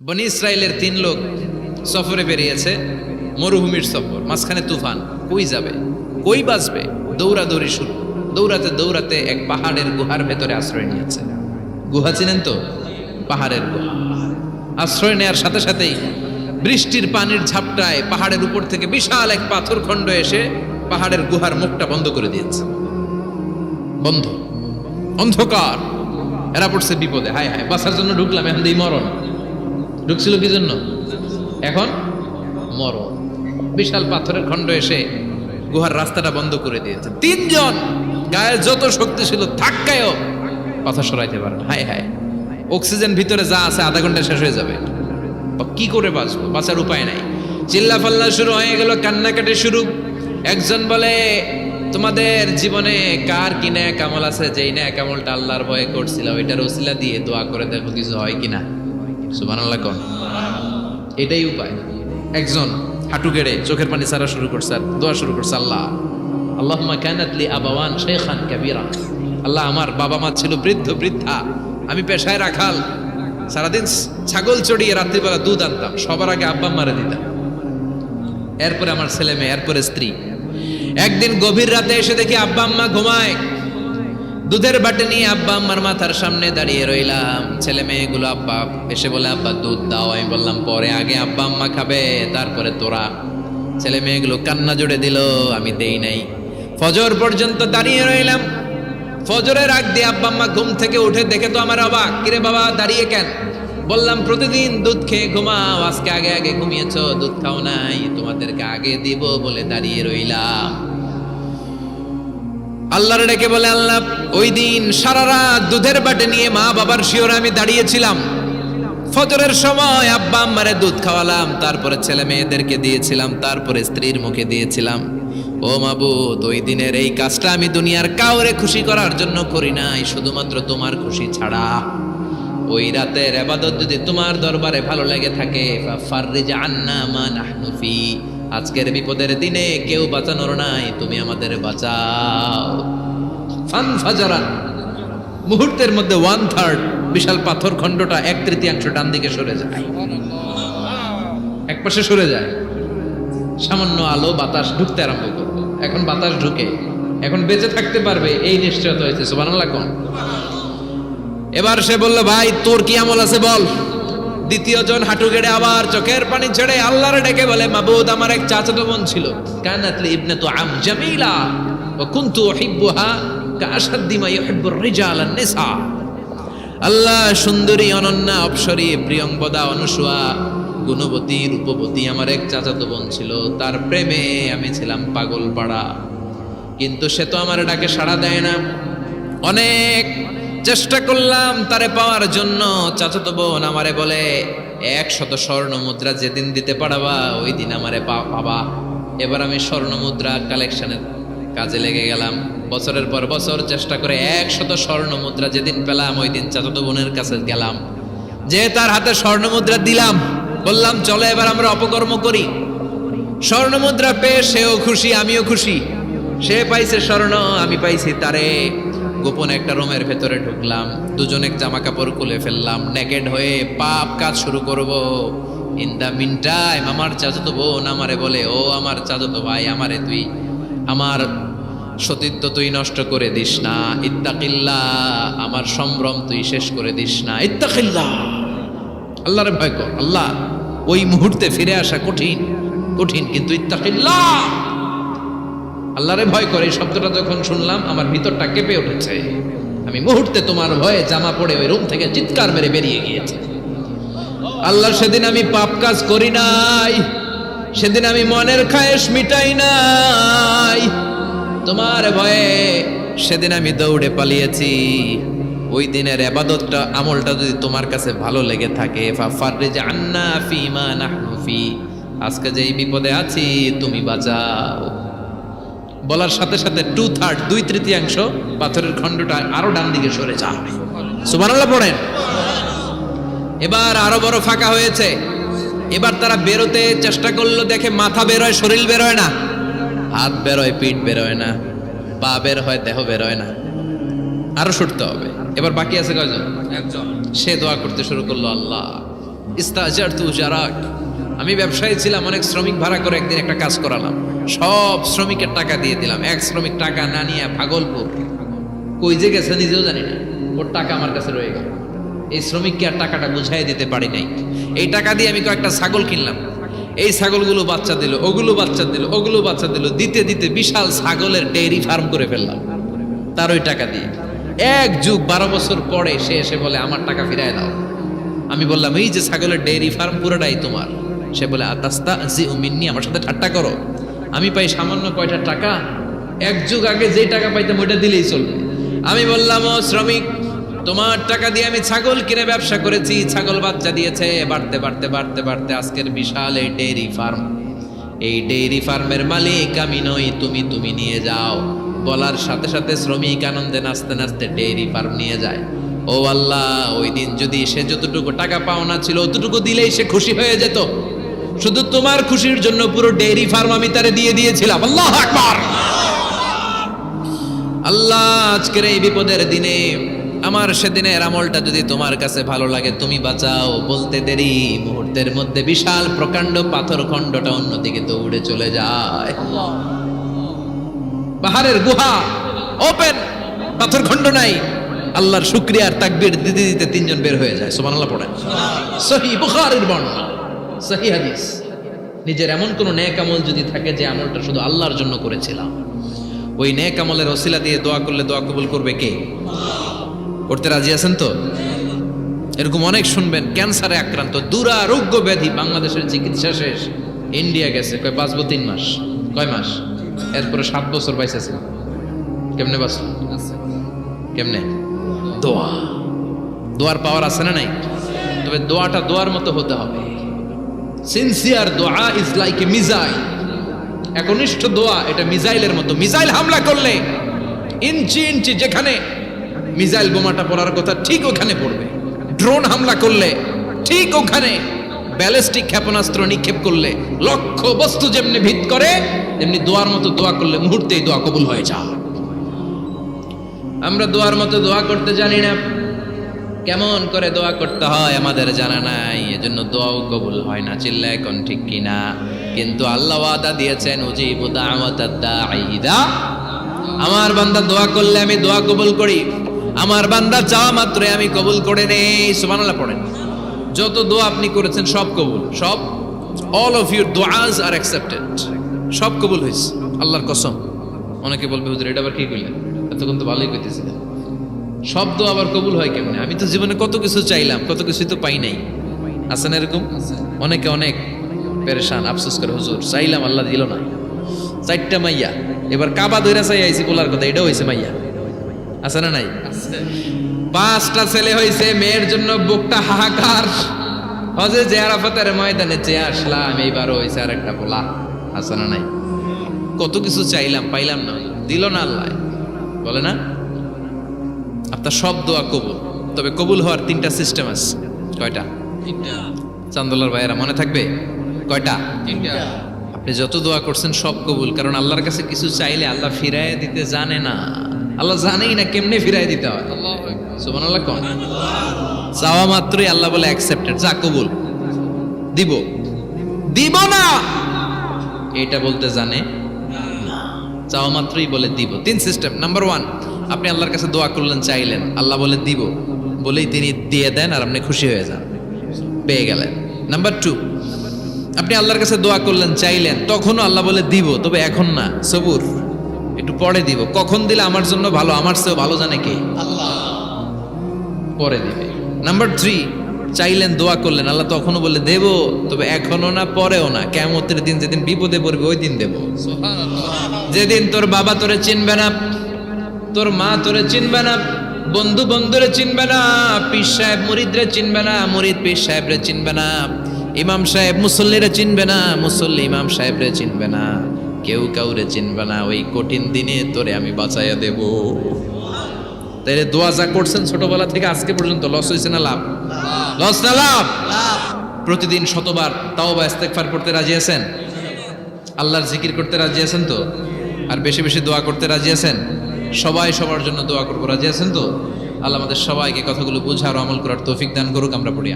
বনি ইসরায়েলের 3 লোক সফরে বেরিয়েছে, মরুভূমির সফর, মাঝখানে তুফান। কই যাবে, কই বাঁচবে? দৌড়াদৌড়ি শুরু। দৌড়াতে দৌড়াতে এক পাহাড়ের গুহার ভেতরে আশ্রয় নিয়েছে। গুহা চিনেন তো? পাহাড়ের গুহা। আশ্রয় নেওয়ার সাথে সাথেই বৃষ্টির পানির ঝাপটায় পাহাড়ের উপর থেকে বিশাল এক পাথর খণ্ড এসে পাহাড়ের গুহার মুখটা বন্ধ করে দিয়েছে। বন্ধ, অন্ধকার। এরা পড়ছে বিপদে। হায় হায়, বাঁচার জন্য ঢুকলাম, এখন দিই মরণ। ঢুকছিল কি জন্য? এখন মরণ। বিশাল পাথরের খণ্ড এসে গুহার রাস্তাটা বন্ধ করে দিয়েছে। 3 জন গায়ের যত শক্তি ছিল ধাক্কায়ও পাথর সরাইতে পারে না। হায় হায়, অক্সিজেন ভিতরে যা আছে আধা ঘন্টা শেষ হয়ে যাবে। কি করে বাঁচবো? বাঁচার উপায় নাই। চিল্লা ফাল্লা শুরু হয়ে গেল, কান্নাকাটি শুরু। একজন বলে, তোমাদের জীবনে কার কি ন্যাক আমল আছে, যেই ন্যাক আমলটা আল্লাহর ভয়ে করছিল ওইটার ওসিলা দিয়ে দোয়া করে দেখো কিছু হয় কিনা। সুবহানাল্লাহ কোন, এটাই উপায়। একজন হাঁটু গেড়ে চোখের পানি ছাড়া শুরু করছে আর দোয়া শুরু করছে, আল্লাহ আল্লাহুম্মা কানাত লি আবাওয়ান শাইখান কাবীরা। আল্লাহ, আমার বাবা মা ছিল বৃদ্ধ বৃদ্ধা, আমি পেশায় রাখাল, সারাদিন ছাগল চড়িয়ে রাত্রিবেলা দুধ আনতাম, সবার আগে আব্বা মারে দিতাম, এরপরে আমার ছেলে মেয়ে, এরপরে স্ত্রী। একদিন গভীর রাতে এসে দেখি আব্বা আম্মা ঘুমায়। দুধের বাটি নিয়ে আব্বা আম্মার মাথার সামনে দাঁড়িয়ে রইলাম। ছেলে মেয়েগুলো আব্বা এসে বলে, আব্বা দুধ দাও। আমি বললাম পরে, আগে আব্বা আম্মা খাবে, তারপরে তোরা। ছেলে মেয়েগুলো কান্না জুড়ে দিল, আমি দেই নাই। ফজর পর্যন্ত দাঁড়িয়ে রইলাম। ফজরের আগ দিয়ে আব্বা আম্মা ঘুম থেকে উঠে দেখে তো আমার অবাক, কিরে বাবা দাঁড়িয়ে কেন? বললাম প্রতিদিন দুধ খেয়ে ঘুমাও, আজকে আগে আগে ঘুমিয়েছো, দুধ খাও নাই, তোমাদেরকে আগে দিব বলে দাঁড়িয়ে রইলাম। আল্লাহর ডেকে বলে, আল্লাহ ওই দিন সারা রাত দুধের বাটি নিয়ে মা বাবার শিওরে আমি দাঁড়িয়েছিলাম। ফজরের সময় আব্বা আম্মারে দুধ খাওয়ালাম, তারপরে ছেলে মেয়েদেরকে দিয়েছিলাম, তারপরে স্ত্রীর মুখে দিয়েছিলাম। ও মাবুদ, ওই দিনের এই কাজটা আমি দুনিয়ার কাউরে খুশি করার জন্য করি নাই, শুধুমাত্র তোমার খুশি ছাড়া। ওই রাতের ইবাদত যদি তোমার দরবারে ভালো লেগে থাকে, ফাররিজ আন্না মা নাহনু ফি, আজকের বিপদের দিনে কেউ বাঁচানোর নাই, তুমি আমাদের বাঁচাও। ফানফাজারান, মুহূর্তের মধ্যে 1/3 বিশাল পাথর খণ্ডটা 1/3 ডান দিকে সরে যায়, এক পাশে সরে যায়। সামান্য আলো বাতাস ঢুকতে আরম্ভ করবে। এখন বাতাস ঢুকে, এখন বেঁচে থাকতে পারবে এই নিশ্চয়তা হয়েছে। সুবহানাল্লাহ কোন। এবার সে বলল, ভাই তোর কি আমল আছে বল। দ্বিতীয় জন হাঁটু গেড়ে আবার চোখের পানি ছেড়ে আল্লাহর ডেকে বলে, মাবুদ আমার এক চাচাতো বোন ছিল, কানাত লি ইবনাতু আম জামিলা ওয়া কুনতু উহিব্বুহা কাআশাদ্দি মা ইউহিব্বুর রিজাল আন-নিসা। আল্লাহ, সুন্দরী, অনন্যা, অপসরী, প্রিয়ংবদা, অনুসুয়া, গুণবতী, রূপবতী আমার এক চাচাতো বোন ছিল, তার প্রেমে আমি ছিলাম পাগল পাড়া, কিন্তু সে তো আমার ডাকে সাড়া দেয় না। অনেক চেষ্টা করলাম তারে পাওয়ার জন্য। চাচাতো বোন আমারে বলে, 100 স্বর্ণ মুদ্রা যেদিন দিতে পারবা ওই দিন আমারে পাবা। এবার আমি স্বর্ণ মুদ্রা কালেকশনের কাজে লেগে গেলাম। বছরের পর বছর চেষ্টা করে 100 স্বর্ণ মুদ্রা যেদিন পেলাম ওই দিন চাচাতো বোনের কাছে গেলাম, যে তার হাতে স্বর্ণ মুদ্রা দিলাম, বললাম চলো এবার আমরা অপকর্ম করি। স্বর্ণ মুদ্রা পেয়ে সেও খুশি, আমিও খুশি। সে পাইছে স্বর্ণ, আমি পাইছি তারে। গোপন একটা রুমের ভেতরে ঢুকলাম, দুজনে জামা কাপড় খুলে ফেললাম, নেকেড হয়ে পাপ কাজ শুরু করব। ইন দা মিন টাইম আমার চাচাতো বোন আমারে বলে, ও আমার চাচাতো ভাই, আমারে তুই আমার সতীত্ব তুই নষ্ট করে দিস না, ইত্তাকিল্লাহ, আমার সম্ভ্রম তুই শেষ করে দিস না, ইত্তাকিল্লাহ, আল্লাহরে ভয় কর। আল্লাহ, ওই মুহূর্তে ফিরে আসা কঠিন কঠিন, কিন্তু ইত্তাকিল্লাহ, আল্লাহরে ভয় করে, এই শব্দটা যখন শুনলাম আমার ভিতরটা কেঁপে উঠেছে। আমি মুহূর্তে তোমার ভয়ে জামা পড়ে ওই রুম থেকে চিৎকার মেরে বেরিয়ে গিয়েছে। আল্লাহ, সেদিন আমি পাপ কাজ করি নাই, সেদিন আমি মনের খায়েশ মিটাই নাই, তোমার ভয়ে সেদিন আমি দৌড়ে পালিয়েছি। ওই দিনের ইবাদতটা, আমলটা যদি তোমার কাছে ভালো লেগে থাকে, ফাররিজ আন্না ফিমা নাহনু ফি, আজকে যেই বিপদে আছি তুমি বাঁচাও। বলার সাথে সাথে 2/3 2/3 পাথরের খণ্ডটা আরো ডান দিকে সরে যায়। সুবহানাল্লাহ পড়েন। এবার আরো বড় ফাঁকা হয়েছে। এবার তারা বেরোতে চেষ্টা করলো, দেখে মাথা বেরোয়, শরীর বেরোয় না, হাত বেরোয়, পিঠ বেরোয় না, পা বের হয়, দেহ বেরোয় না, আরো ছুটতে হবে। এবার বাকি আছে কয়জন? একজন। সে দোয়া করতে শুরু করলো, আল্লাহ ইস্তাজারতু উজারাক, আমি ব্যবসায়ী ছিলাম, অনেক শ্রমিক ভাড়া করে একদিন একটা কাজ করালাম, সব শ্রমিকের টাকা দিয়ে দিলাম। এক শ্রমিক টাকা না নিয়ে ভাগলপুর কই যে গেছে নিজেও জানি না, ওর টাকা আমার কাছে রয়ে গেল। এই শ্রমিককে আর টাকাটা বুঝাই দিতে পারি নাই। এই টাকা দিয়ে আমি কয়েকটা ছাগল কিনলাম, এই ছাগলগুলো বাচ্চা দিল, ওগুলো বাচ্চা দিল, ওগুলো বাচ্চা দিল, দিতে দিতে বিশাল ছাগলের ডেইরি ফার্ম করে ফেললাম তার ওই টাকা দিয়ে। এক যুগ 12 বছর পরে সে এসে বলে আমার টাকা ফিরায় দাও। আমি বললাম এই যে ছাগলের ডেইরি ফার্ম পুরোটাই তোমার। সে বলে আতাস্তা জি মিন্নি, আমার সাথে ঠাট্টা করো? আমি পাই সামান্য কয়টা টাকা, এক যুগ আগে যে টাকা পাইতাম ওইটা দিলেই চলবে। আমি বললাম ও শ্রমিক, তোমার টাকা দিয়ে আমি ছাগল কিনে ব্যবসা করেছি, ছাগল বাচ্চা দিয়েছে, বাড়তে বাড়তে বাড়তে বাড়তে আজকের বিশাল এই ডেইরি ফার্ম। এই ডেইরি ফার্মের মালিক আমি নই, তুমি নিয়ে যাও। বলার সাথে সাথে শ্রমিক আনন্দে নাচতে নাচতে ডেইরি ফার্ম নিয়ে যায়। ও আল্লাহ, ওই দিন যদি সে যতটুকু টাকা পাওনা ছিল অতটুকু দিলেই সে খুশি হয়ে যেত। শুধু তোমার খুশির জন্য পুরো ডেইরি ফার্ম আমি তারে দিয়ে দিয়েছিলাম। আল্লাহু আকবার। আল্লাহ, আজকের এই বিপদের দিনে আমার সেদিনের আমলটা যদি তোমার কাছে ভালো লাগে তুমি বাঁচাও। বলতে দেরি, মুহূর্তের মধ্যে বিশাল প্রকাণ্ড পাথর খণ্ডটা অন্যদিকে দৌড়ে চলে যায়। পাহাড়ের গুহা ওপেন, পাথর খণ্ড নাই। আল্লাহর শুকরিয়া আর তাকবীর দিতে দিতে 3 জন বের হয়ে যায়। সুবহানাল্লাহ পড়েন। সহিহ বুখারীর বর্ণনা, সহিহ হাদিস। নিজের এমন কোন নেক আমল যদি থাকে যে আমলটা শুধু আল্লাহর জন্য করেছিলাম, ওই নেক আমলের ওসিলা দিয়ে দোয়া করলে দোয়া কবুল করবে কে? করতে রাজি আছেন তো? এরকম অনেক শুনবেন ক্যান্সারে আক্রান্ত, দুরারোগ্য ব্যাধি, বাংলাদেশের চিকিৎসা শেষ, ইন্ডিয়া গেছে, কয় বাঁচবো 3 মাস। কয় মাস? এরপরে 7 বছর বাইসেছে। কেমনে বাঁচল? কেমনে? দোয়া। দোয়ার পাওয়ার আছে না নাই? তবে দোয়াটা দোয়ার মতো হতে হবে। সিনসিয়ার দোয়া ইজ লাইক এ মিসাইল। একনিষ্ঠ দোয়া এটা মিসাইলের মতো। মিসাইল হামলা করলে ইঞ্চি ইঞ্চি যেখানে মিসাইল বোমাটা পড়ার কথা ঠিক ওখানে পড়বে। ড্রোন হামলা করলে ঠিক ওখানে, ব্যালিস্টিক ক্ষেপণাস্ত্র নিক্ষেপ করলে লক্ষ্য বস্তু যেমনি ভিত করে, তেমনি দোয়ার মতো দোয়া করলে মুহূর্তেই দোয়া কবুল হয়ে যায়। আমরা দোয়ার মতো দোয়া করতে জানি না, কেমন করে দোয়া করতে হয় আমাদের জানা নাই, এজন্য দোয়াও কবুল হয় না। চিল্লা এখন ঠিক কিনা? কিন্তু আল্লাহ ওয়াদা দিয়েছেন উজিবু দাওয়াতাদ দাঈ ইযা, আমার বান্দা দোয়া করলে আমি দোয়া কবুল করি, আমার বান্দা চাওয়া মাত্রই আমি কবুল করে নেই। সুবহানাল্লাহ পড়েন। যত দোয়া আপনি করেছেন সব কবুল, সব, অল অফ ইউর দোয়াজ আর অ্যাকসেপ্টেড, সব কবুল হয়েছে আল্লাহর কসম। অনেকে বলবে হুজুর এটা আবার কি কইলেন, এতক্ষণ তো ভালোই কইতেছিলেন, সব দোয়া আবার কবুল হয় কেমনে? আমি তো জীবনে কত কিছু চাইলাম, কত কিছুই তো পাই নাই। আছে না এরকম? অনেকে অনেক পেরেশান, আফসোস করে হুজুর চাইলাম আল্লাহ দিল না। 4টা মাইয়া, এবার কাবা ধইরা চাই আইছি বলার কথা, এটাও হয়েছে মাইয়া। আছে না নাই? 5টা ছেলে হয়েছে, মেয়ের জন্য বুকটা হাহাকার। হজে যে আরাফাতের ময়দানে চেয়ে আসলাম, এইবারও হয়েছে আর একটা বলা। আছে না নাই? কত কিছু চাইলাম, পাইলাম না, দিল না আল্লাহ। বলে না আপনার সব দোয়া কবুল, তবে কবুল হওয়ার 3টা সিস্টেম আছে। কয়টা? 3টা। চান্দুল্লাহর ভাইয়েরা মনে থাকবে? কয়টা? 3টা। আপনি যত দোয়া করছেন সব কবুল, কারণ আল্লাহর কাছে কিছু চাইলে আল্লাহ ফিরায় দিতে জানে না। আল্লাহ জানেই না কেমনে ফিরায় দিতে হয়। সুবহানাল্লাহ কোন? চাওয়া মাত্রই আল্লাহ বলে অ্যাকসেপ্টেড, যা কবুল, দিব দিব না এটা বলতে জানে না, চাওয়া মাত্রই বলে দিব। 3 সিস্টেম। নাম্বার 1, আপনি আল্লাহর কাছে দোয়া করলেন, চাইলেন, আল্লাহ বলে দিব, বলেই তিনি দিয়ে দেন আর আপনি খুশি হয়ে যান, পেয়ে গেলেন। নাম্বার 2, আপনি আল্লাহর কাছে দোয়া করলেন, চাইলেন, তখনও আল্লাহ বলে দিব, তবে এখন না, সবুর, একটু পরে দিব। কখন দিলে আমার জন্য ভালো, আমার চেয়েও ভালো জানে কে? আল্লাহ, পরে দিবে। নাম্বার 3, চাইলেন, দোয়া করলেন, আল্লাহ তখনও বলে দেব, তবে এখনো না, পরেও না, কিয়ামতের দিন যেদিন বিপদে পড়বে ওই দিন দেব। যেদিন তোর বাবা তোরে চিনবে না, তোর মা তোরে চিনবে না, বন্ধু বন্ধুরে চিনবে না, পীর সাহেব মুরিদরে চিনবে না, মুরিদ পীর সাহেবরে চিনবে না, ইমাম সাহেব মুসল্লিরে চিনবে না, মুসল্লি ইমাম সাহেবরে চিনবে না, কেউ কাউরে চিনবে না। ওই কঠিন দিনে তোরে আমি বাঁচাইয়া দেব। তাইলে দোয়া যা করছেন ছোটবেলা থেকে আজকে পর্যন্ত, লস হয়েছে না লাভ? লস না লাভ? প্রতিদিন শতবার তাওবা ইস্তেগফার করতে রাজি আছেন? আল্লাহর জিকির করতে রাজি আছেন তো? আর বেশি বেশি দোয়া করতে রাজি আছেন? সবাই সবার জন্য দোয়া করবো, রাজি আছেন তো? আল্লাহ আমাদের সবাইকে কথাগুলো বুঝার, আমল করার তৌফিক দান করুক। আমরা পড়ি।